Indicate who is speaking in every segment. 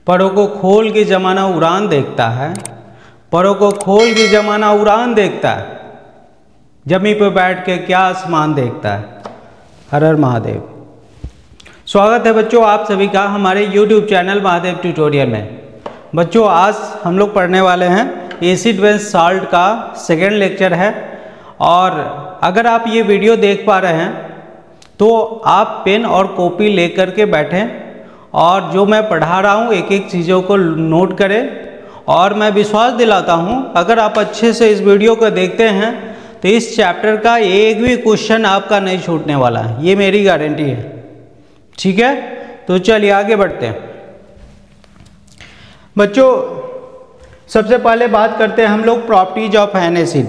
Speaker 1: परों को खोल के जमाना उड़ान देखता है, परों को खोल के जमाना उड़ान देखता है, जमी पे बैठ के क्या आसमान देखता है। हर हर महादेव। स्वागत है बच्चों आप सभी का हमारे YouTube चैनल महादेव ट्यूटोरियल में। बच्चों आज हम लोग पढ़ने वाले हैं एसिड बेस साल्ट का सेकेंड लेक्चर है। और अगर आप ये वीडियो देख पा रहे हैं तो आप पेन और कॉपी लेकर के बैठें और जो मैं पढ़ा रहा हूँ एक एक चीज़ों को नोट करें। और मैं विश्वास दिलाता हूँ अगर आप अच्छे से इस वीडियो को देखते हैं तो इस चैप्टर का एक भी क्वेश्चन आपका नहीं छूटने वाला है, ये मेरी गारंटी है। ठीक है, तो चलिए आगे बढ़ते हैं। बच्चों सबसे पहले बात करते हैं हम लोग प्रॉपर्टीज ऑफ एन एसिड।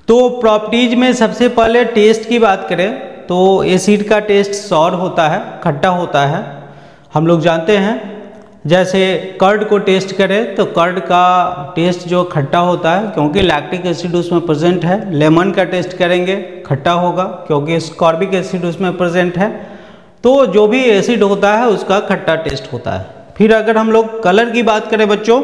Speaker 1: तो प्रॉपर्टीज में सबसे पहले टेस्ट की बात करें तो एसिड का टेस्ट सॉर होता है, खट्टा होता है, हम लोग जानते हैं। जैसे कर्ड को टेस्ट करें तो कर्ड का टेस्ट जो खट्टा होता है क्योंकि लैक्टिक एसिड उसमें प्रेजेंट है। लेमन का टेस्ट करेंगे खट्टा होगा क्योंकि स्कॉर्बिक एसिड उसमें प्रेजेंट है। तो जो भी एसिड होता है उसका खट्टा टेस्ट होता है। फिर अगर हम लोग कलर की बात करें बच्चों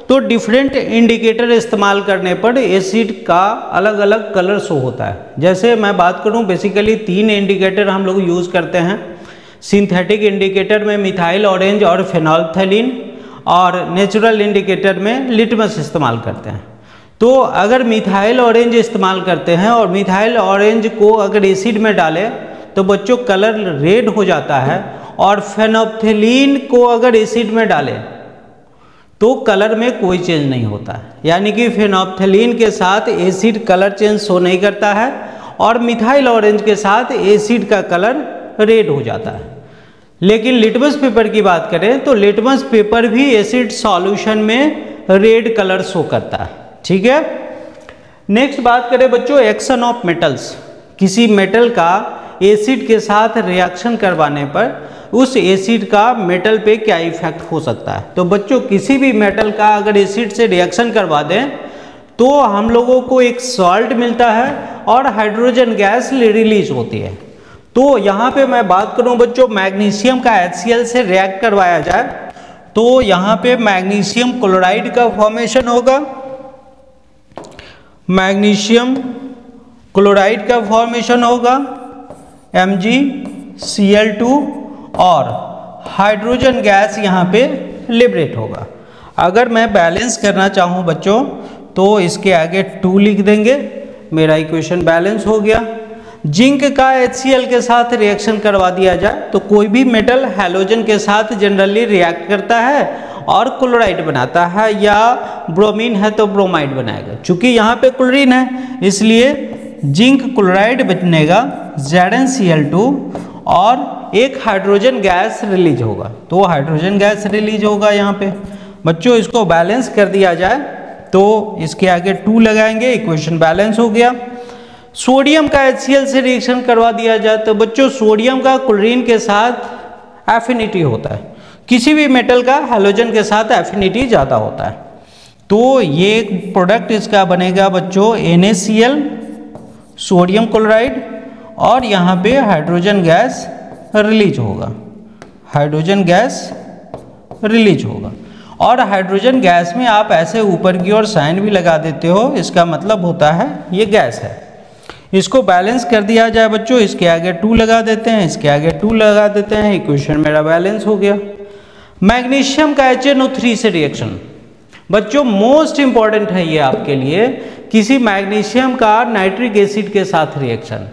Speaker 1: तो डिफरेंट इंडिकेटर इस्तेमाल करने पर एसिड का अलग अलग कलर शो होता है। जैसे मैं बात करूं बेसिकली 3 इंडिकेटर हम लोग यूज़ करते हैं। सिंथेटिक इंडिकेटर में मिथाइल ऑरेंज और फेनोल्फथलीन, और नेचुरल इंडिकेटर में लिटमस इस्तेमाल करते हैं। तो अगर मिथाइल ऑरेंज इस्तेमाल करते हैं और मिथाइल ऑरेंज को अगर एसिड में डालें तो बच्चों कलर रेड हो जाता है। और फेनोल्फथलीन को अगर एसिड में डालें तो कलर में कोई चेंज नहीं होता है, यानी कि फेनोल्फथलीन के साथ एसिड कलर चेंज शो नहीं करता है और मिथाइल ऑरेंज के साथ एसिड का कलर रेड हो जाता है। लेकिन लिटमस पेपर की बात करें तो लिटमस पेपर भी एसिड सॉल्यूशन में रेड कलर शो करता है। ठीक है, नेक्स्ट बात करें बच्चों एक्शन ऑफ मेटल्स। किसी मेटल का एसिड के साथ रिएक्शन करवाने पर उस एसिड का मेटल पे क्या इफेक्ट हो सकता है। तो बच्चों किसी भी मेटल का अगर एसिड से रिएक्शन करवा दें तो हम लोगों को एक सॉल्ट मिलता है और हाइड्रोजन गैस रिलीज होती है। तो यहाँ पे मैं बात करूँ बच्चों मैग्नीशियम का HCl से रिएक्ट करवाया जाए तो यहाँ पे मैग्नीशियम क्लोराइड का फॉर्मेशन होगा, मैग्नीशियम क्लोराइड का फॉर्मेशन होगा MgCl2 और हाइड्रोजन गैस यहाँ पे लिबरेट होगा। अगर मैं बैलेंस करना चाहूँ बच्चों तो इसके आगे 2 लिख देंगे, मेरा इक्वेशन बैलेंस हो गया। जिंक का HCl के साथ रिएक्शन करवा दिया जाए तो कोई भी मेटल हैलोजन के साथ जनरली रिएक्ट करता है और क्लोराइड बनाता है, या ब्रोमीन है तो ब्रोमाइड बनाएगा। चूंकि यहाँ पे क्लोरीन है इसलिए जिंक क्लोराइड बनेगा ZnCl2 और एक हाइड्रोजन गैस रिलीज होगा। तो हाइड्रोजन गैस रिलीज होगा यहाँ पे। बच्चों इसको बैलेंस कर दिया जाए तो इसके आगे 2 लगाएंगे, इक्वेशन बैलेंस हो गया। सोडियम का HCl से रिएक्शन करवा दिया जाए तो बच्चों सोडियम का क्लोरीन के साथ एफिनिटी होता है। किसी भी मेटल का हैलोजन के साथ एफिनिटी ज़्यादा होता है। तो ये प्रोडक्ट इसका बनेगा बच्चों NaCl, सोडियम क्लोराइड, और यहाँ पे हाइड्रोजन गैस रिलीज होगा, हाइड्रोजन गैस रिलीज होगा। और हाइड्रोजन गैस में आप ऐसे ऊपर की ओर साइन भी लगा देते हो, इसका मतलब होता है ये गैस है। इसको बैलेंस कर दिया जाए बच्चों, इसके आगे 2 लगा देते हैं, इसके आगे 2 लगा देते हैं, इक्वेशन मेरा बैलेंस हो गया। मैग्नीशियम का HNO3 से रिएक्शन बच्चों मोस्ट इंपॉर्टेंट है ये आपके लिए। किसी मैग्नीशियम का नाइट्रिक एसिड के साथ रिएक्शन,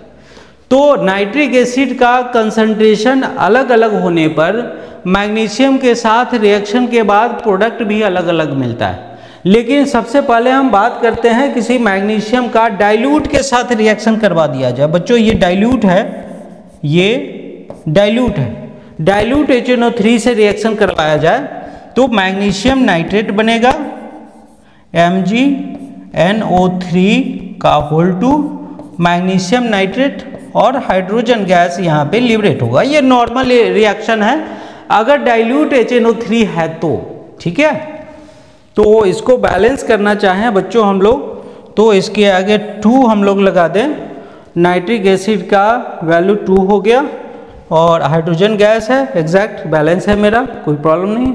Speaker 1: तो नाइट्रिक एसिड का कंसंट्रेशन अलग अलग होने पर मैग्नीशियम के साथ रिएक्शन के बाद प्रोडक्ट भी अलग अलग मिलता है। लेकिन सबसे पहले हम बात करते हैं किसी मैग्नीशियम का डाइल्यूट के साथ रिएक्शन करवा दिया जाए। बच्चों ये डाइल्यूट है, ये डाइल्यूट है, डाइल्यूट HNO3 से रिएक्शन करवाया जाए तो मैग्नीशियम नाइट्रेट बनेगा MgNO3 मैग्नीशियम नाइट्रेट और हाइड्रोजन गैस यहाँ पे लिबरेट होगा। ये नॉर्मल रिएक्शन है अगर डाइल्यूट HNO3 है तो। ठीक है, तो इसको बैलेंस करना चाहें बच्चों हम लोग तो इसके आगे 2 हम लोग लगा दें। नाइट्रिक एसिड का वैल्यू 2 हो गया, और हाइड्रोजन गैस है, एग्जैक्ट बैलेंस है मेरा, कोई प्रॉब्लम नहीं।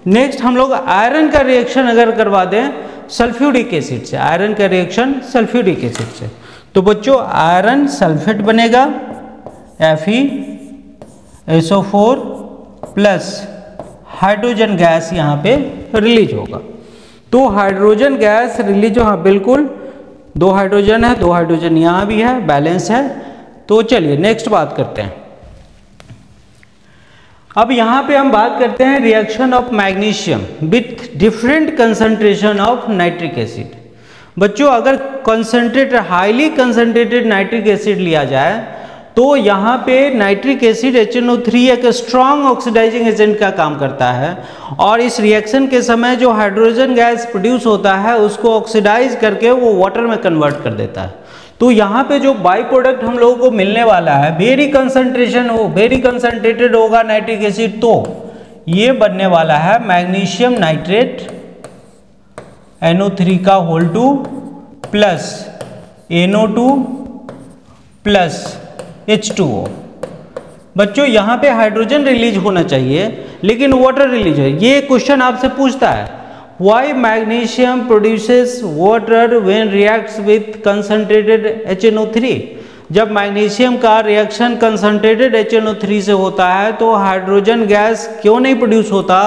Speaker 1: नेक्स्ट हम लोग आयरन का रिएक्शन अगर करवा दें सल्फ्यूरिक एसिड से, आयरन का रिएक्शन सल्फ्यूरिक एसिड से, तो बच्चों आयरन सल्फेट बनेगा FeSO4 प्लस हाइड्रोजन गैस यहाँ पे रिलीज होगा। तो हाइड्रोजन गैस रिलीज हो, हाँ बिल्कुल, 2 हाइड्रोजन है, 2 हाइड्रोजन यहाँ भी है, बैलेंस है। तो चलिए नेक्स्ट बात करते हैं। अब यहाँ पे हम बात करते हैं reaction of magnesium with different concentration of nitric acid. बच्चों अगर concentrated, highly concentrated nitric acid लिया जाए तो यहाँ पे नाइट्रिक एसिड HNO3 एक स्ट्रॉन्ग ऑक्सीडाइजिंग एजेंट का काम करता है और इस रिएक्शन के समय जो हाइड्रोजन गैस प्रोड्यूस होता है उसको ऑक्सीडाइज करके वो वाटर में कन्वर्ट कर देता है। तो यहाँ पे जो बाई प्रोडक्ट हम लोगों को मिलने वाला है वेरी कंसंट्रेशन हो, वेरी कंसंट्रेटेड होगा नाइट्रिक एसिड, तो ये बनने वाला है मैग्नीशियम नाइट्रेट NO3 का whole 2 plus NO2 plus H2O। बच्चों यहाँ पे हाइड्रोजन रिलीज होना चाहिए लेकिन वाटर रिलीज है। ये क्वेश्चन आपसे पूछता है why magnesium produces water when reacts with concentrated HNO3। जब मैग्नीशियम का रिएक्शन कंसंट्रेटेड HNO3 से होता है तो हाइड्रोजन गैस क्यों नहीं प्रोड्यूस होता,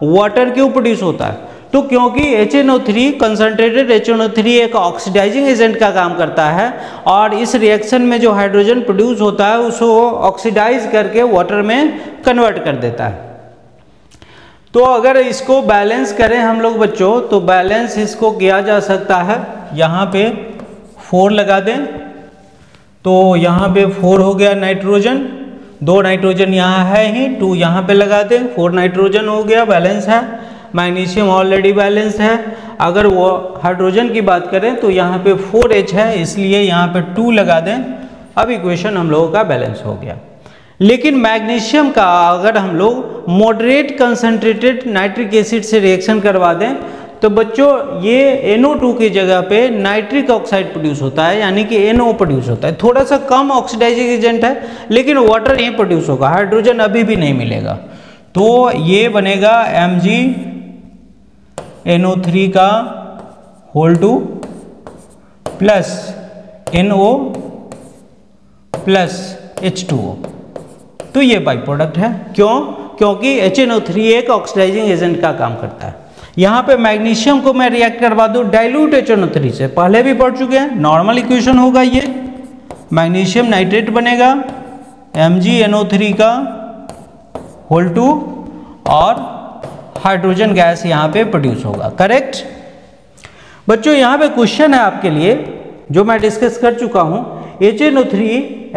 Speaker 1: वाटर क्यों प्रोड्यूस होता है? तो क्योंकि HNO3 कंसंट्रेटेड HNO3 एक ऑक्सीडाइजिंग एजेंट का काम करता है और इस रिएक्शन में जो हाइड्रोजन प्रोड्यूस होता है उसको ऑक्सीडाइज करके वाटर में कन्वर्ट कर देता है। तो अगर इसको बैलेंस करें हम लोग बच्चों तो बैलेंस इसको किया जा सकता है, यहाँ पे 4 लगा दें तो यहाँ पे 4 हो गया नाइट्रोजन, 2 नाइट्रोजन यहाँ है ही, 2 यहाँ पे लगा दें, 4 नाइट्रोजन हो गया, बैलेंस है। मैग्नीशियम ऑलरेडी बैलेंस है। अगर वो हाइड्रोजन की बात करें तो यहाँ पे 4H है इसलिए यहाँ पे 2 लगा दें। अब इक्वेशन हम लोगों का बैलेंस हो गया। लेकिन मैग्नीशियम का अगर हम लोग मॉडरेट कंसंट्रेटेड नाइट्रिक एसिड से रिएक्शन करवा दें तो बच्चों ये NO2 की जगह पे नाइट्रिक ऑक्साइड प्रोड्यूस होता है, यानी कि NO प्रोड्यूस होता है। थोड़ा सा कम ऑक्सीडाइजिंग एजेंट है लेकिन वाटर नहीं प्रोड्यूस होगा, हाइड्रोजन अभी भी नहीं मिलेगा। तो ये बनेगा MgNO3 का whole 2 plus NO plus H2O। तो ये बाई प्रोडक्ट है, क्यों? क्योंकि HNO3 एक ऑक्सीडाइजिंग एजेंट का काम करता है। यहाँ पे मैग्नीशियम को मैं रिएक्ट करवा दूँ डाइल्यूट HNO3 से, पहले भी पढ़ चुके हैं, नॉर्मल इक्वेशन होगा ये, मैग्नीशियम नाइट्रेट बनेगा MgNO3 का होल 2 और हाइड्रोजन गैस यहाँ पे प्रोड्यूस होगा, करेक्ट। बच्चों यहाँ पे क्वेश्चन है आपके लिए जो मैं डिस्कस कर चुका हूँ, HNO3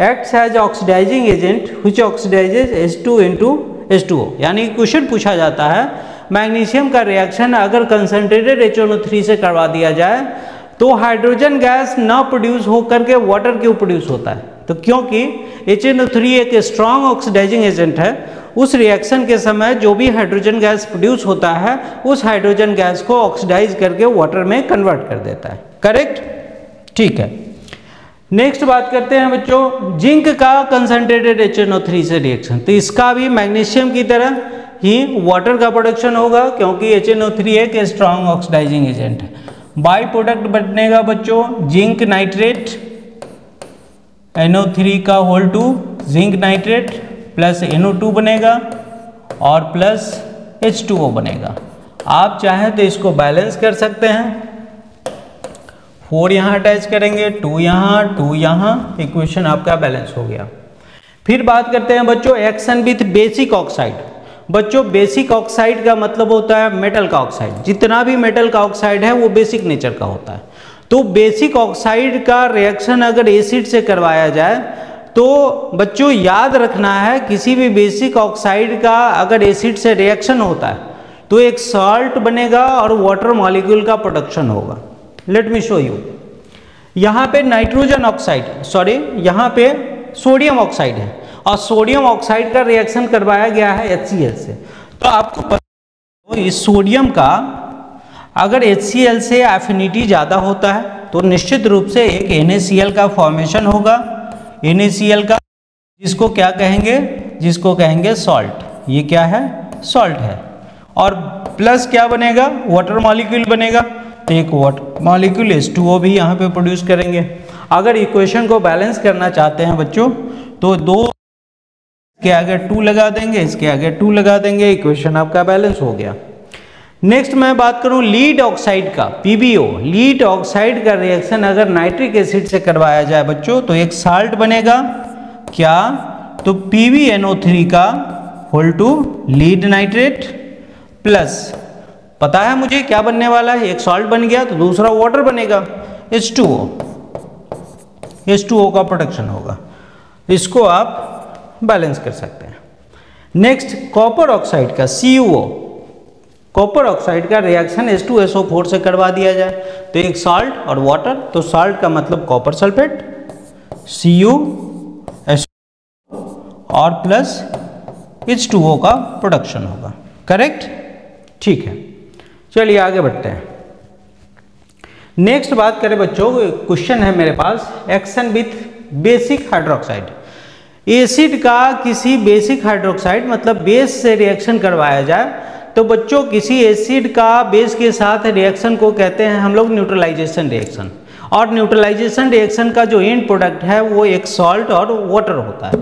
Speaker 1: acts as oxidising agent which oxidises H2 into H2O। यानी क्वेश्चन पूछा जाता है मैग्नीशियम का रिएक्शन अगर कंसंट्रेटेड HNO3 से करवा दिया जाए तो हाइड्रोजन गैस ना प्रोड्यूस होकर के वाटर क्यों प्रोड्यूस होता है? तो क्योंकि HNO3 एक स्ट्रॉन्ग ऑक्सीडाइजिंग एजेंट है, उस रिएक्शन के समय जो भी हाइड्रोजन गैस प्रोड्यूस होता है उस हाइड्रोजन गैस को ऑक्सीडाइज करके वाटर में कन्वर्ट कर देता है, करेक्ट, ठीक है। नेक्स्ट बात करते हैं बच्चों जिंक का कंसंट्रेटेड HNO3 से रिएक्शन। तो इसका भी मैग्नीशियम की तरह ही वाटर का प्रोडक्शन होगा क्योंकि HNO3 एक स्ट्रॉन्ग ऑक्सीडाइजिंग एजेंट है। बाई प्रोडक्ट बनेगा बच्चों जिंक नाइट्रेट NO3 का whole 2 zinc nitrate plus NO2 बनेगा और प्लस H2O बनेगा। आप चाहें तो इसको बैलेंस कर सकते हैं, 4 यहाँ अटैच करेंगे, 2 यहाँ, इक्वेशन आपका बैलेंस हो गया। फिर बात करते हैं बच्चों एक्शन विथ बेसिक ऑक्साइड। बच्चों बेसिक ऑक्साइड का मतलब होता है मेटल का ऑक्साइड, जितना भी मेटल का ऑक्साइड है वो बेसिक नेचर का होता है। तो बेसिक ऑक्साइड का रिएक्शन अगर एसिड से करवाया जाए तो बच्चों याद रखना है किसी भी बेसिक ऑक्साइड का अगर एसिड से रिएक्शन होता है तो एक सॉल्ट बनेगा और वाटर मॉलिक्यूल का प्रोडक्शन होगा। Let me show you. यहाँ पे नाइट्रोजन ऑक्साइड, सॉरी यहाँ पे सोडियम ऑक्साइड है और सोडियम ऑक्साइड का रिएक्शन करवाया गया है HCl से। तो आपको पता है इस सोडियम का अगर HCl से एफिनिटी ज़्यादा होता है तो निश्चित रूप से एक NaCl का फॉर्मेशन होगा, NaCl का, जिसको क्या कहेंगे जिसको कहेंगे सॉल्ट, ये क्या है, सॉल्ट है। और प्लस क्या बनेगा, वाटर मॉलिक्यूल बनेगा, तो एक वाटर मॉलिक्यूल H2O भी यहाँ पे प्रोड्यूस करेंगे। अगर इक्वेशन को बैलेंस करना चाहते हैं बच्चों तो दो के आगे 2 लगा देंगे, इसके आगे 2 लगा देंगे, इक्वेशन आपका बैलेंस हो गया। नेक्स्ट मैं बात करूं लीड ऑक्साइड का, PbO, लीड ऑक्साइड का रिएक्शन अगर नाइट्रिक एसिड से करवाया जाए बच्चों तो एक साल्ट बनेगा क्या, तो PbNO3 का whole two lead nitrate plus, पता है मुझे क्या बनने वाला है, एक सॉल्ट बन गया तो दूसरा वाटर बनेगा H2O, H2O का प्रोडक्शन होगा। इसको आप बैलेंस कर सकते हैं। नेक्स्ट कॉपर ऑक्साइड का CuO, कॉपर ऑक्साइड का रिएक्शन H2SO4 से करवा दिया जाए तो एक साल्ट और वाटर, तो साल्ट का मतलब कॉपर सल्फेट CuSO और प्लस H2O का प्रोडक्शन होगा, करेक्ट, ठीक है। चलिए आगे बढ़ते हैं। नेक्स्ट बात करें बच्चों, क्वेश्चन है मेरे पास, action with basic hydroxide, acid का किसी बेसिक हाइड्रोक्साइड मतलब बेस से रिएक्शन करवाया जाए तो बच्चों किसी एसिड का बेस के साथ रिएक्शन को कहते हैं हम लोग न्यूट्रलाइजेशन रिएक्शन, और न्यूट्रलाइजेशन रिएक्शन का जो एंड प्रोडक्ट है वो एक सॉल्ट और वाटर होता है।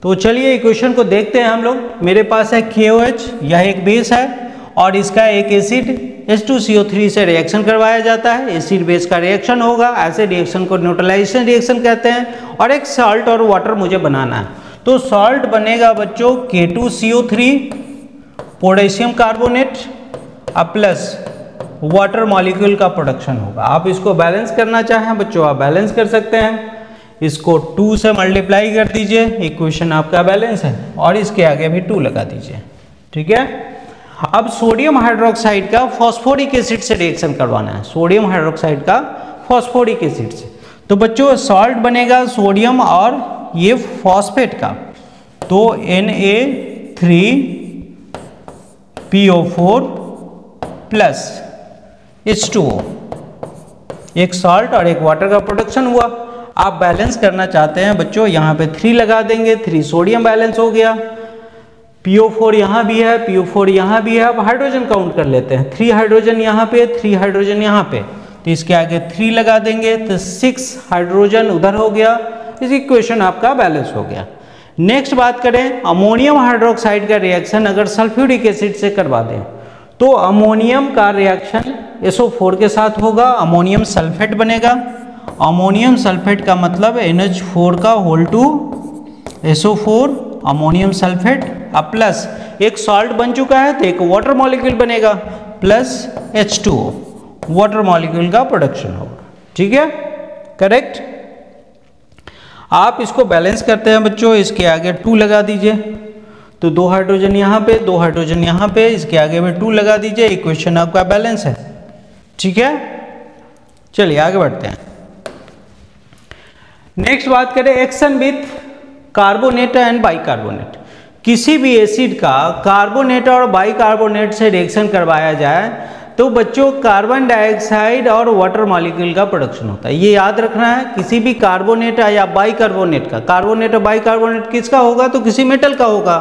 Speaker 1: तो चलिए इक्वेशन को देखते हैं हम लोग। मेरे पास है KOH, यह एक बेस है और इसका एक एसिड H2CO3 से रिएक्शन करवाया जाता है, एसिड बेस का रिएक्शन होगा, ऐसे रिएक्शन को न्यूट्रलाइजेशन रिएक्शन कहते हैं। और एक सॉल्ट और वाटर मुझे बनाना है, तो सॉल्ट बनेगा बच्चों K2CO3 potassium carbonate plus water molecule का प्रोडक्शन होगा। आप इसको बैलेंस करना चाहें बच्चों आप बैलेंस कर सकते हैं, इसको 2 से मल्टीप्लाई कर दीजिए, इक्वेशन आपका बैलेंस है, और इसके आगे भी 2 लगा दीजिए, ठीक है। अब सोडियम हाइड्रोक्साइड का फॉस्फोरिक एसिड से रिएक्शन करवाना है, सोडियम हाइड्रोक्साइड का फॉस्फोरिक एसिड से, तो बच्चों सॉल्ट बनेगा सोडियम और ये फॉस्फेट का, तो Na3PO4 प्लस H2O, एक सॉल्ट और एक वाटर का प्रोडक्शन हुआ। आप बैलेंस करना चाहते हैं बच्चों, यहाँ पे 3 लगा देंगे, 3 सोडियम बैलेंस हो गया, PO4 यहाँ भी है, PO4 यहाँ भी है। अब हाइड्रोजन काउंट कर लेते हैं, 3 हाइड्रोजन यहाँ पे, 3 हाइड्रोजन यहाँ पे, तो इसके आगे 3 लगा देंगे तो 6 हाइड्रोजन उधर हो गया, इस इक्वेशन आपका बैलेंस हो गया। नेक्स्ट बात करें अमोनियम हाइड्रोक्साइड का रिएक्शन अगर सल्फ्यूरिक एसिड से करवा दें तो अमोनियम का रिएक्शन SO4 के साथ होगा, अमोनियम सल्फेट बनेगा, अमोनियम सल्फेट का मतलब NH4 का whole two SO4 ammonium sulphate plus एक सॉल्ट बन चुका है तो एक वाटर मॉलिक्यूल बनेगा प्लस H2O, वाटर मॉलिक्यूल का प्रोडक्शन होगा, ठीक है, करेक्ट। आप इसको बैलेंस करते हैं बच्चों, इसके आगे 2 लगा दीजिए, तो 2 हाइड्रोजन यहाँ पे, 2 हाइड्रोजन यहाँ पे, इसके आगे में 2 लगा दीजिए, इक्वेशन आपका बैलेंस है, ठीक है। चलिए आगे बढ़ते हैं। नेक्स्ट बात करें action with carbonate and bicarbonate, किसी भी एसिड का कार्बोनेट और बाइकार्बोनेट से रिएक्शन करवाया जाए तो बच्चों कार्बन डाइऑक्साइड और वाटर मॉलिक्यूल का प्रोडक्शन होता है। ये याद रखना है, किसी भी कार्बोनेट या बाइकार्बोनेट का, कार्बोनेट और बाइकार्बोनेट किसका होगा तो किसी मेटल का होगा,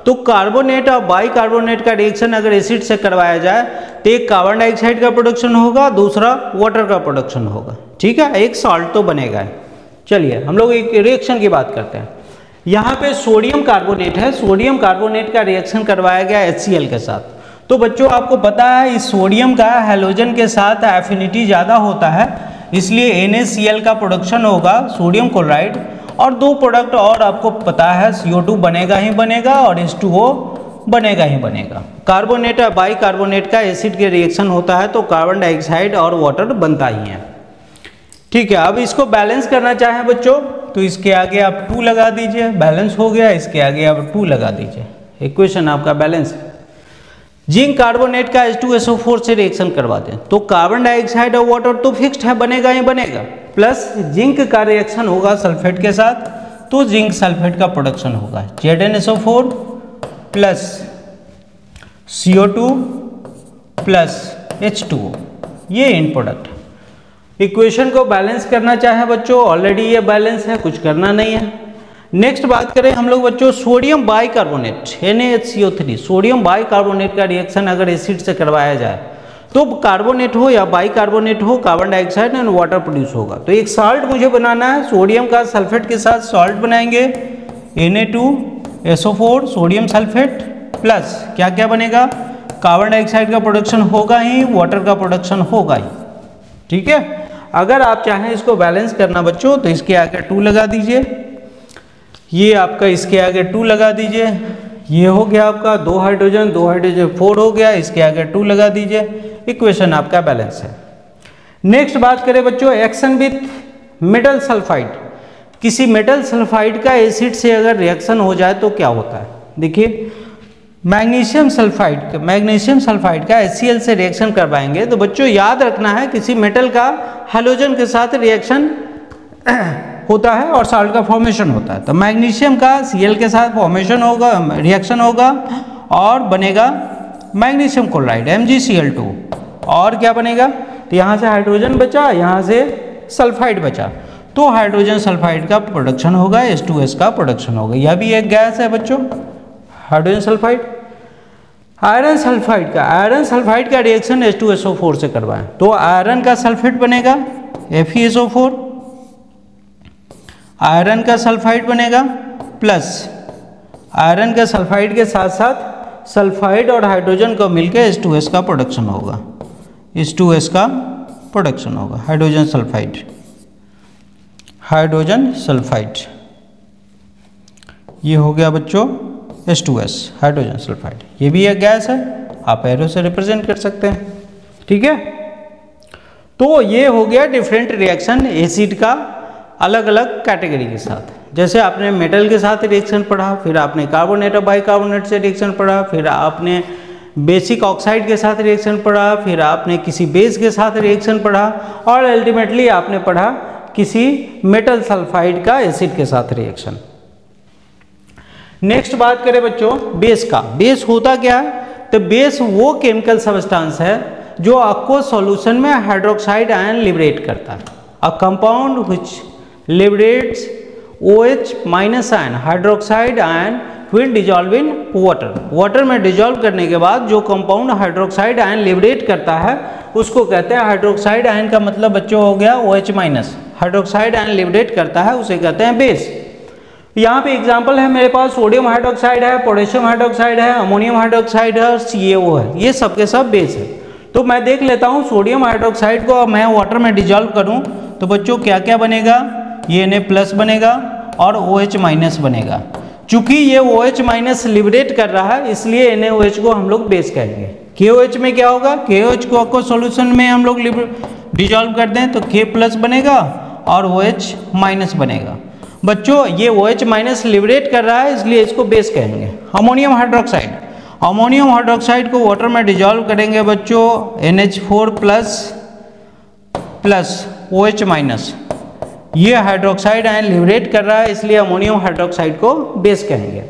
Speaker 1: तो कार्बोनेट और बाइकार्बोनेट का रिएक्शन अगर एसिड से करवाया जाए तो एक कार्बन डाइऑक्साइड का प्रोडक्शन होगा, दूसरा वाटर का प्रोडक्शन होगा, ठीक है, एक सॉल्ट तो बनेगा। चलिए हम लोग एक रिएक्शन की बात करते हैं। यहाँ पे सोडियम कार्बोनेट है, सोडियम कार्बोनेट का रिएक्शन करवाया गया HCl के साथ, तो बच्चों आपको पता है इस सोडियम का हैलोजन के साथ एफिनिटी ज़्यादा होता है, इसलिए NaCl का प्रोडक्शन होगा सोडियम क्लोराइड, और 2 प्रोडक्ट और आपको पता है CO2 बनेगा ही बनेगा और H2O बनेगा ही बनेगा। कार्बोनेट और बाइकार्बोनेट का एसिड के रिएक्शन होता है तो कार्बन डाइऑक्साइड और वाटर बनता ही है, ठीक है। अब इसको बैलेंस करना चाहें बच्चों तो इसके आगे आप 2 लगा दीजिए, बैलेंस हो गया, इसके आगे आप 2 लगा दीजिए, इक्वेशन आपका बैलेंस है। जिंक कार्बोनेट का H2SO4 से रिएक्शन करवा दें तो कार्बन डाइऑक्साइड और वाटर तो फिक्स्ड है, बनेगा ही बनेगा, प्लस जिंक का रिएक्शन होगा सल्फेट के साथ तो जिंक सल्फेट का प्रोडक्शन होगा ZnSO4 plus CO2 plus H2O, ये इन प्रोडक्ट। इक्वेशन को बैलेंस करना चाहे बच्चों, ऑलरेडी ये बैलेंस है, कुछ करना नहीं है। नेक्स्ट बात करें हम लोग बच्चों sodium bicarbonate NaHCO3, sodium bicarbonate का रिएक्शन अगर एसिड से करवाया जाए तो कार्बोनेट हो या बाइकार्बोनेट हो, carbon dioxide and water produce होगा। तो एक साल्ट मुझे बनाना है, सोडियम का सल्फेट के साथ सॉल्ट बनाएंगे Na2SO4 सोडियम सल्फेट प्लस क्या क्या बनेगा, कार्बन डाइऑक्साइड का प्रोडक्शन होगा ही, वाटर का प्रोडक्शन होगा ही। ठीक है, अगर आप चाहें इसको बैलेंस करना बच्चों तो इसके आगे 2 लगा दीजिए, ये आपका इसके आगे 2 लगा दीजिए, ये हो गया आपका 2 हाइड्रोजन 4 हो गया, इसके आगे 2 लगा दीजिए, इक्वेशन आपका बैलेंस है। नेक्स्ट बात करें बच्चों एक्शन विथ मेटल सल्फाइड। किसी मेटल सल्फाइड का एसिड से अगर रिएक्शन हो जाए तो क्या होता है, देखिए मैग्नीशियम सल्फाइड का HCl से रिएक्शन करवाएंगे तो बच्चों याद रखना है किसी मेटल का हैलोजन के साथ रिएक्शन होता है और साल्ट का फॉर्मेशन होता है। तो मैग्नीशियम का Cl के साथ फॉर्मेशन होगा, रिएक्शन होगा और बनेगा मैग्नीशियम क्लोराइड MgCl2 और क्या बनेगा, तो यहाँ से हाइड्रोजन बचा, यहाँ से सल्फाइड बचा, तो हाइड्रोजन सल्फाइड का प्रोडक्शन होगा, H2S का प्रोडक्शन होगा। यह भी एक गैस है बच्चों हाइड्रोजन सल्फाइड। आयरन सल्फाइड का रिएक्शन H2SO4 से करवाएं तो आयरन का सल्फेट बनेगा FeSO4, आयरन का सल्फाइड बनेगा प्लस आयरन का सल्फाइड के साथ साथ सल्फाइड और हाइड्रोजन को मिलकर H2S का प्रोडक्शन होगा, H2S का प्रोडक्शन होगा, हाइड्रोजन सल्फाइड। ये हो गया बच्चों H2S हाइड्रोजन सल्फाइड। ये भी एक गैस है, आप एरो से रिप्रेजेंट कर सकते हैं। ठीक है, तो ये हो गया डिफरेंट रिएक्शन एसिड का अलग अलग कैटेगरी के साथ। जैसे आपने मेटल के साथ रिएक्शन पढ़ा, फिर आपने कार्बोनेट और बाइकार्बोनेट से रिएक्शन पढ़ा, फिर आपने बेसिक ऑक्साइड के साथ रिएक्शन पढ़ा, फिर आपने किसी बेस के साथ रिएक्शन पढ़ा और अल्टीमेटली आपने पढ़ा किसी मेटल सल्फाइड का एसिड के साथ रिएक्शन। नेक्स्ट बात करें बच्चों बेस का। बेस होता क्या है, तो बेस वो केमिकल सब्सटेंस है जो आपको सॉल्यूशन में हाइड्रोक्साइड आयन लिबरेट करता है। A compound which liberates OH minus ion hydroxide ion will dissolve in water। Water में डिजॉल्व करने के बाद जो कंपाउंड हाइड्रोक्साइड आयन लिबरेट करता है उसको कहते हैं हाइड्रोक्साइड आयन का मतलब बच्चों हो गया OH minus, hydroxide ion liberate करता है उसे कहते हैं बेस। यहाँ पे एग्जांपल है मेरे पास सोडियम हाइड्रोक्साइड है, पोटेशियम हाइड्रोक्साइड है, अमोनियम हाइड्रोक्साइड है और CaO है, ये सब के सब बेस है। तो मैं देख लेता हूँ सोडियम हाइड्रोक्साइड को मैं वाटर में डिजॉल्व करूँ तो बच्चों क्या क्या बनेगा, ये Na प्लस बनेगा और OH माइनस बनेगा। चूंकि ये OH माइनस लिबरेट कर रहा है इसलिए NaOH को हम लोग बेस कहेंगे। KOH में क्या होगा, KOH को आपको सॉल्यूशन में हम लोग डिजॉल्व कर दें तो K प्लस बनेगा और OH माइनस बनेगा। बच्चों ये OH माइनस लिबरेट कर रहा है इसलिए इसको बेस कहेंगे। अमोनियम हाइड्रोक्साइड को वाटर में डिजॉल्व करेंगे बच्चों NH4 प्लस OH माइनस, ये हाइड्रोक्साइड आयन लिबरेट कर रहा है इसलिए अमोनियम हाइड्रोक्साइड को बेस कहेंगे।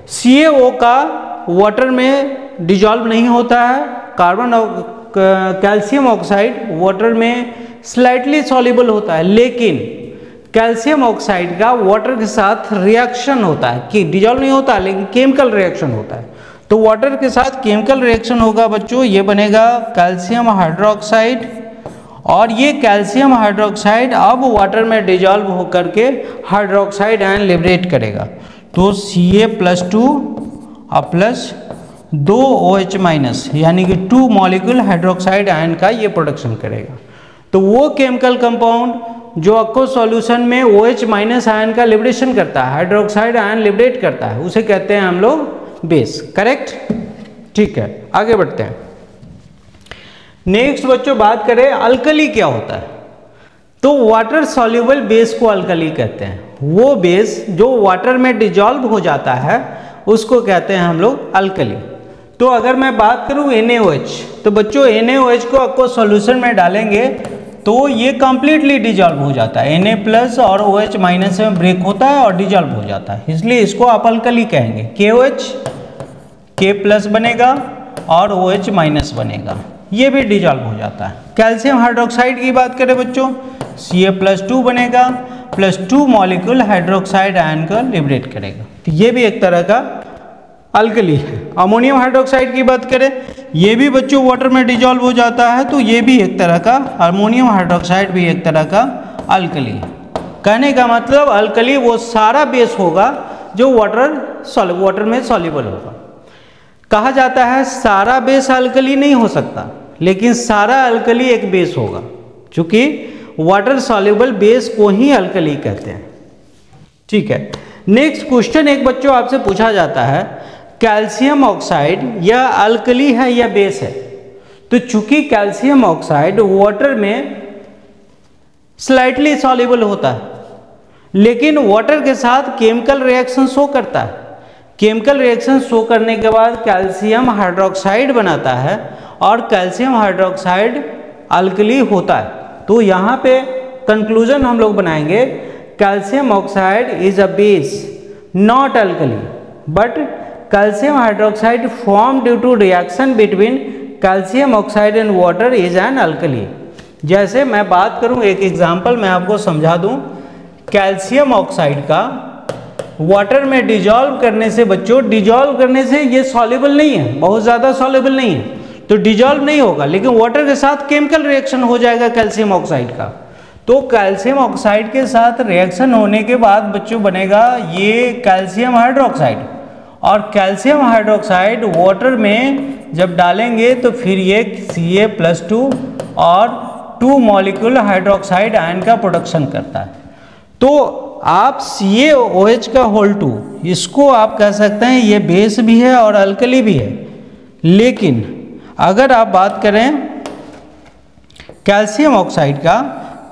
Speaker 1: CaO का वाटर में डिजॉल्व नहीं होता है, कैल्शियम ऑक्साइड वाटर में स्लाइटली सॉल्युबल होता है, लेकिन कैल्शियम ऑक्साइड का वाटर के साथ रिएक्शन होता है कि डिजॉल्व नहीं होता लेकिन केमिकल रिएक्शन होता है। तो वाटर के साथ केमिकल रिएक्शन होगा बच्चों, ये बनेगा कैल्शियम हाइड्रोक्साइड और ये कैल्शियम हाइड्रोक्साइड अब वाटर में डिजॉल्व होकर के हाइड्रोक्साइड आयन लिबरेट करेगा। तो Ca+2 और प्लस 2 OH माइनस यानी कि 2 मॉलिक्यूल हाइड्रोक्साइड आयन का ये प्रोडक्शन करेगा। तो वो केमिकल कंपाउंड जो आपको सॉल्यूशन में OH माइनस आयन का लिबरेशन करता है, हाइड्रोक्साइड आयन लिबरेट करता है, उसे कहते हैं हम लोग बेस। करेक्ट, ठीक है, आगे बढ़ते हैं। नेक्स्ट बच्चों बात करें अल्कली क्या होता है, तो वाटर सॉल्युबल बेस को अल्कली कहते हैं। वो बेस जो वाटर में डिजॉल्व हो जाता है उसको कहते हैं हम लोग अल्कली। तो अगर मैं बात करूं NaOH, तो बच्चों NaOH को आपको सॉल्यूशन में डालेंगे तो ये कंप्लीटली डिजॉल्व हो जाता है, Na प्लस और OH माइनस में ब्रेक होता है और डिजॉल्व हो जाता है, इसलिए इसको आप अल्कली कहेंगे। KOH K प्लस बनेगा और OH माइनस बनेगा, ये भी डिजॉल्व हो जाता है। कैल्शियम हाइड्रोक्साइड की बात करें बच्चों, Ca+2 बनेगा, प्लस 2 मॉलिक्यूल हाइड्रोक्साइड आयन को लिबरेट करेगा। तो ये भी एक तरह का अल्कली है। अमोनियम हाइड्रोक्साइड की बात करें, ये भी बच्चों वाटर में डिजॉल्व हो जाता है, तो ये भी एक तरह का, अमोनियम हाइड्रोक्साइड भी एक तरह का अल्कली है। कहने का मतलब अल्कली वो सारा बेस होगा जो वाटर में सॉल्युबल होगा। कहा जाता है सारा बेस अल्कली नहीं हो सकता, लेकिन सारा अल्कली एक बेस होगा, क्योंकि वाटर सॉल्युबल बेस को ही अल्कली कहते हैं। ठीक है, नेक्स्ट क्वेश्चन एक बच्चों आपसे पूछा जाता है, कैल्शियम ऑक्साइड यह अल्कली है या बेस है? तो चूंकि कैल्शियम ऑक्साइड वाटर में स्लाइटली सॉल्युबल होता है, लेकिन वाटर के साथ केमिकल रिएक्शन शो करता है। केमिकल रिएक्शन शो करने के बाद कैल्शियम हाइड्रोक्साइड बनाता है और कैल्शियम हाइड्रोक्साइड अल्कली होता है। तो यहाँ पे कंक्लूजन हम लोग बनाएंगे, calcium oxide is a base not alkali, but calcium hydroxide form due to reaction between calcium oxide and water is an alkali. जैसे मैं बात करूं, एक एग्जांपल मैं आपको समझा दूं, कैल्शियम ऑक्साइड का वाटर में डिजॉल्व करने से बच्चों, डिजॉल्व करने से ये सॉल्युबल नहीं है, बहुत ज़्यादा सॉल्युबल नहीं है, तो डिजॉल्व नहीं होगा, लेकिन वाटर के साथ केमिकल रिएक्शन हो जाएगा कैल्शियम ऑक्साइड का। तो कैल्शियम ऑक्साइड के साथ रिएक्शन होने के बाद बच्चों बनेगा ये कैल्शियम हाइड्रोक्साइड, और कैल्शियम हाइड्रोक्साइड वाटर में जब डालेंगे तो फिर ये Ca+2 और 2 मॉलिक्यूल हाइड्रोक्साइड आयन का प्रोडक्शन करता है। तो आप CaOH का होल 2 इसको आप कह सकते हैं ये बेस भी है और अल्कली भी है। लेकिन अगर आप बात करें कैल्शियम ऑक्साइड का,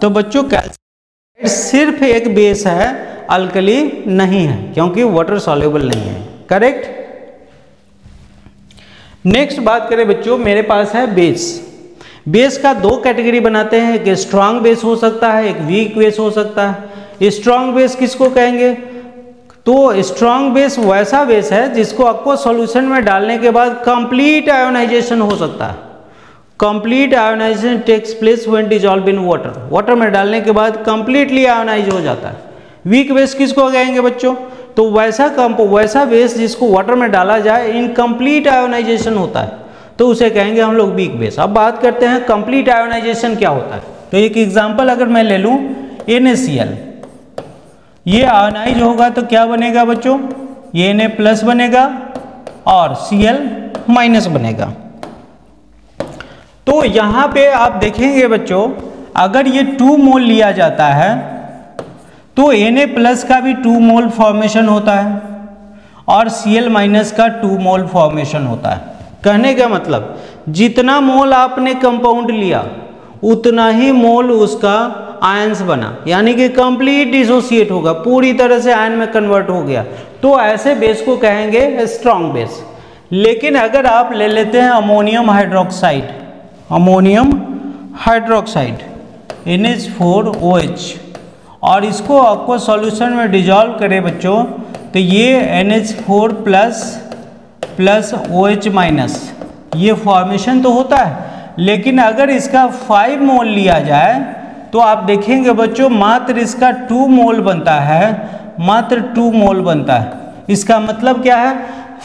Speaker 1: तो बच्चों कैल्शियम सिर्फ एक बेस है, अल्कली नहीं है, क्योंकि वाटर सॉल्युबल नहीं है। करेक्ट। नेक्स्ट बात करें बच्चों, मेरे पास है बेस। बेस का 2 कैटेगरी बनाते हैं, एक स्ट्रांग बेस हो सकता है, एक वीक बेस हो सकता है। स्ट्रांग बेस किसको कहेंगे? तो स्ट्रांग बेस वैसा बेस है जिसको आपको सॉल्यूशन में डालने के बाद कंप्लीट आयोनाइजेशन हो सकता है। Complete ionisation takes place when dissolve in water, water में डालने के बाद कंप्लीटली आयोनाइज हो जाता है। वीक बेस किसको कहेंगे बच्चों? तो वैसा बेस जिसको वाटर में डाला जाए इनकम्प्लीट आयोनाइजेशन होता है, तो उसे कहेंगे हम लोग वीक बेस। अब बात करते हैं कंप्लीट आयोनाइजेशन क्या होता है। तो एक एग्जांपल अगर मैं ले लूं, NaCl, ये आयोनाइज होगा तो क्या बनेगा बच्चों? ये Na+ बनेगा और Cl- बनेगा। तो यहाँ पे आप देखेंगे बच्चों, अगर ये 2 मोल लिया जाता है तो Na+ का भी 2 मोल फॉर्मेशन होता है और Cl- का 2 मोल फॉर्मेशन होता है। कहने का मतलब जितना मोल आपने कंपाउंड लिया उतना ही मोल उसका आयंस बना, यानी कि कंप्लीट डिसोसिएट होगा, पूरी तरह से आयन में कन्वर्ट हो गया। तो ऐसे बेस को कहेंगे स्ट्रॉन्ग बेस। लेकिन अगर आप ले लेते हैं अमोनियम हाइड्रोक्साइड, NH4OH, और इसको आपको सॉल्यूशन में डिजॉल्व करें बच्चों, तो ये NH4 प्लस OH-, ये फॉर्मेशन तो होता है। लेकिन अगर इसका 5 मोल लिया जाए तो आप देखेंगे बच्चों मात्र इसका 2 मोल बनता है, मात्र 2 मोल बनता है। इसका मतलब क्या है?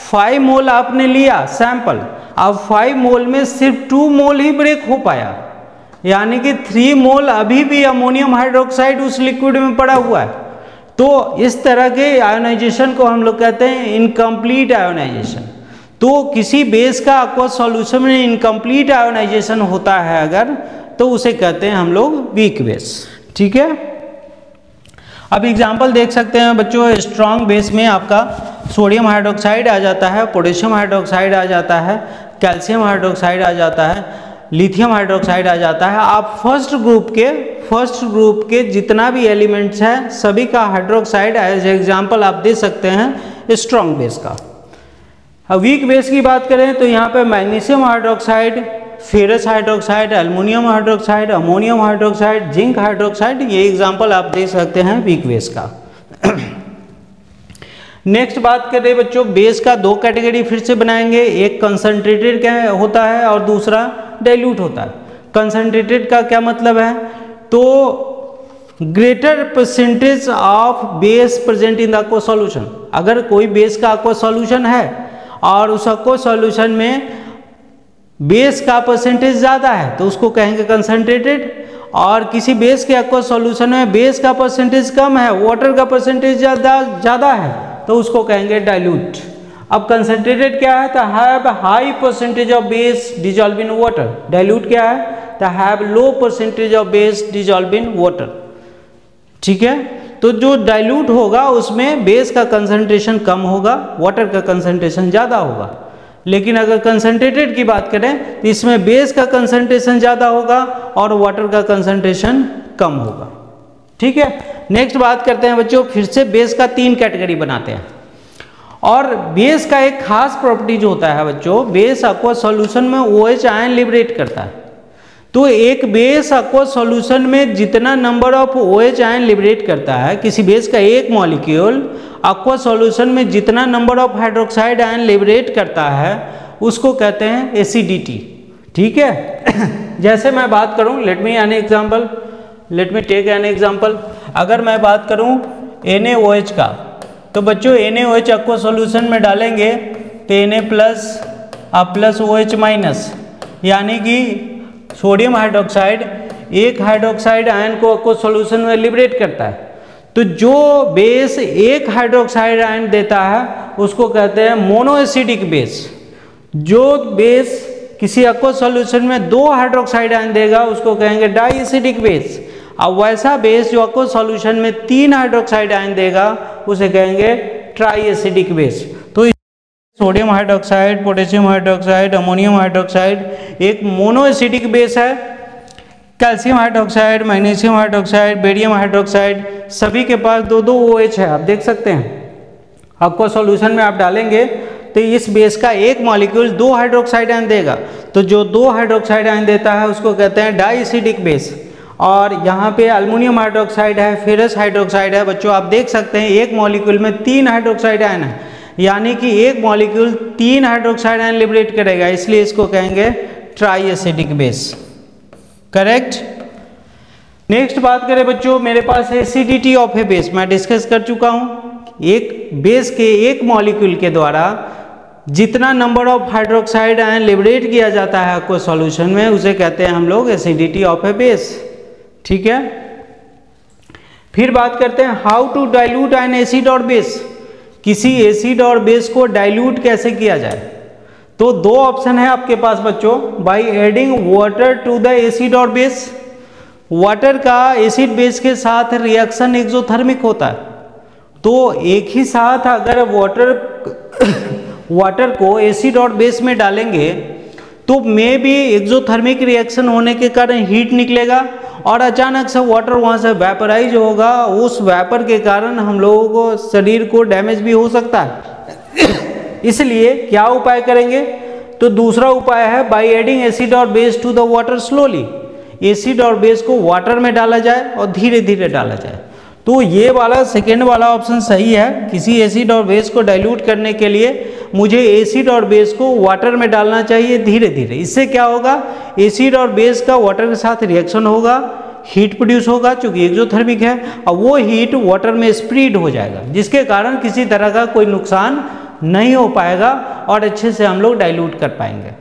Speaker 1: 5 मोल आपने लिया सैंपल, अब 5 मोल में सिर्फ 2 मोल ही ब्रेक हो पाया, यानी कि 3 मोल अभी भी अमोनियम हाइड्रोक्साइड उस लिक्विड में पड़ा हुआ है। तो इस तरह के आयोनाइजेशन को हम लोग कहते हैं इनकम्प्लीट आयोनाइजेशन। तो किसी बेस का आपको सॉल्यूशन में इनकम्प्लीट आयोनाइजेशन होता है अगर, तो उसे कहते हैं हम लोग वीक बेस। ठीक है। अब एग्जांपल देख सकते हैं बच्चों, स्ट्रॉन्ग बेस में आपका सोडियम हाइड्रोक्साइड आ जाता है, पोटेशियम हाइड्रोक्साइड आ जाता है, कैल्शियम हाइड्रोक्साइड आ जाता है, लिथियम हाइड्रोक्साइड आ जाता है। आप फर्स्ट ग्रुप के जितना भी एलिमेंट्स हैं सभी का हाइड्रोक्साइड एज एग्जांपल आप दे सकते हैं स्ट्रॉन्ग बेस का। अब वीक बेस की बात करें तो यहाँ पे magnesium hydroxide, ferrous hydroxide, aluminium hydroxide, ammonium hydroxide, zinc hydroxide, ये एग्जांपल आप दे सकते हैं वीक बेस का। नेक्स्ट बात करें बच्चों, बेस का 2 कैटेगरी फिर से बनाएंगे, एक कंसंट्रेटेड होता है और दूसरा डाइल्यूट होता है। कंसंट्रेटेड का क्या मतलब है? तो greater percentage of base present in the aqua solution. अगर कोई बेस का aqua सॉल्यूशन है और उस aqua सॉल्यूशन में बेस का परसेंटेज ज़्यादा है तो उसको कहेंगे कंसंट्रेटेड, और किसी बेस के aqua सॉल्यूशन में बेस का परसेंटेज कम है, वाटर का परसेंटेज ज़्यादा है तो उसको कहेंगे डाइल्यूट। अब कंसंट्रेटेड क्या है? तो have high percentage of base dissolve in water. Dilute क्या है? तो have low percentage of base dissolve in water. ठीक है, तो जो डाइल्यूट होगा उसमें बेस का कंसंट्रेशन कम होगा, वाटर का कंसंट्रेशन ज़्यादा होगा। लेकिन अगर कंसंट्रेटेड की बात करें तो इसमें बेस का कंसंट्रेशन ज़्यादा होगा और वाटर का कंसंट्रेशन कम होगा। ठीक है, नेक्स्ट बात करते हैं बच्चों, फिर से बेस का 3 कैटेगरी बनाते हैं। और बेस का एक खास प्रॉपर्टी जो होता है बच्चों, बेस aqua सॉल्यूशन में OH आयन लिबरेट करता है। तो एक बेस aqua सॉल्यूशन में जितना number of OH ion liberate करता है, किसी बेस का एक मॉलिक्यूल aqua सॉल्यूशन में जितना number of hydroxide ion liberate करता है उसको कहते हैं एसिडिटी। ठीक है जैसे मैं बात करूं, let me take an example. अगर मैं बात करूं NaOH का, तो बच्चों NaOH aqua सॉल्यूशन में डालेंगे तो Na plus plus OH minus, यानी कि सोडियम हाइड्रोक्साइड एक हाइड्रोक्साइड आयन को aqua सॉल्यूशन में लिबरेट करता है। तो जो बेस एक हाइड्रोक्साइड आयन देता है उसको कहते हैं मोनोएसिडिक बेस। जो बेस किसी aqua सॉल्यूशन में 2 हाइड्रोक्साइड आयन देगा उसको कहेंगे डाई एसिडिक बेस। अब वैसा बेस जो aqua सॉल्यूशन में 3 हाइड्रोक्साइड आयन देगा उसे कहेंगे ट्राई एसिडिक बेस। तो sodium hydroxide, potassium hydroxide, ammonium hydroxide एक मोनोएसिडिक बेस है। Calcium hydroxide, magnesium hydroxide, barium hydroxide सभी के पास 2-2 OH है। आप देख सकते हैं aqua सॉल्यूशन में आप डालेंगे तो इस बेस का एक मॉलिक्यूल 2 हाइड्रोक्साइड आयन देगा, तो जो 2 हाइड्रोक्साइड आयन देता है उसको कहते हैं डाई एसिडिक बेस। और यहाँ पे एल्युमिनियम हाइड्रोक्साइड है, फेरस हाइड्रोक्साइड है। बच्चों आप देख सकते हैं एक मॉलिक्यूल में 3 हाइड्रोक्साइड आयन है, यानी कि एक मॉलिक्यूल 3 हाइड्रोक्साइड आयन लिबरेट करेगा, इसलिए इसको कहेंगे try acidic base. Correct. Next बात करें बच्चों, मेरे पास एसिडिटी ऑफ ए बेस मैं डिस्कस कर चुका हूँ। एक बेस के एक मॉलिक्यूल के द्वारा जितना number of hydroxide ion liberate किया जाता है aqua सॉल्यूशन में उसे कहते हैं हम लोग एसिडिटी ऑफ ए बेस। ठीक है, फिर बात करते हैं how to dilute an acid और बेस। किसी एसिड और बेस को डाइल्यूट कैसे किया जाए? तो 2 ऑप्शन है आपके पास बच्चों, by adding water to the acid और बेस। वाटर का एसिड बेस के साथ रिएक्शन एक्सोथर्मिक होता है, तो एक ही साथ अगर वाटर को एसिड और बेस में डालेंगे तो मे भी एक्सोथर्मिक रिएक्शन होने के कारण हीट निकलेगा और अचानक से वाटर वहाँ से वेपराइज होगा। उस वेपर के कारण हम लोगों को शरीर को डैमेज भी हो सकता है। इसलिए क्या उपाय करेंगे? तो दूसरा उपाय है बाय एडिंग एसिड और base to the water slowly. Acid और बेस को वाटर में डाला जाए और धीरे धीरे डाला जाए। तो ये वाला सेकेंड वाला ऑप्शन सही है। किसी एसिड और बेस को डाइल्यूट करने के लिए मुझे एसिड और बेस को वाटर में डालना चाहिए धीरे धीरे। इससे क्या होगा, एसिड और बेस का वाटर के साथ रिएक्शन होगा, हीट प्रोड्यूस होगा चूंकि एक्सोथर्मिक है, और वो हीट वाटर में स्प्रेड हो जाएगा जिसके कारण किसी तरह का कोई नुकसान नहीं हो पाएगा और अच्छे से हम लोग डाइल्यूट कर पाएंगे।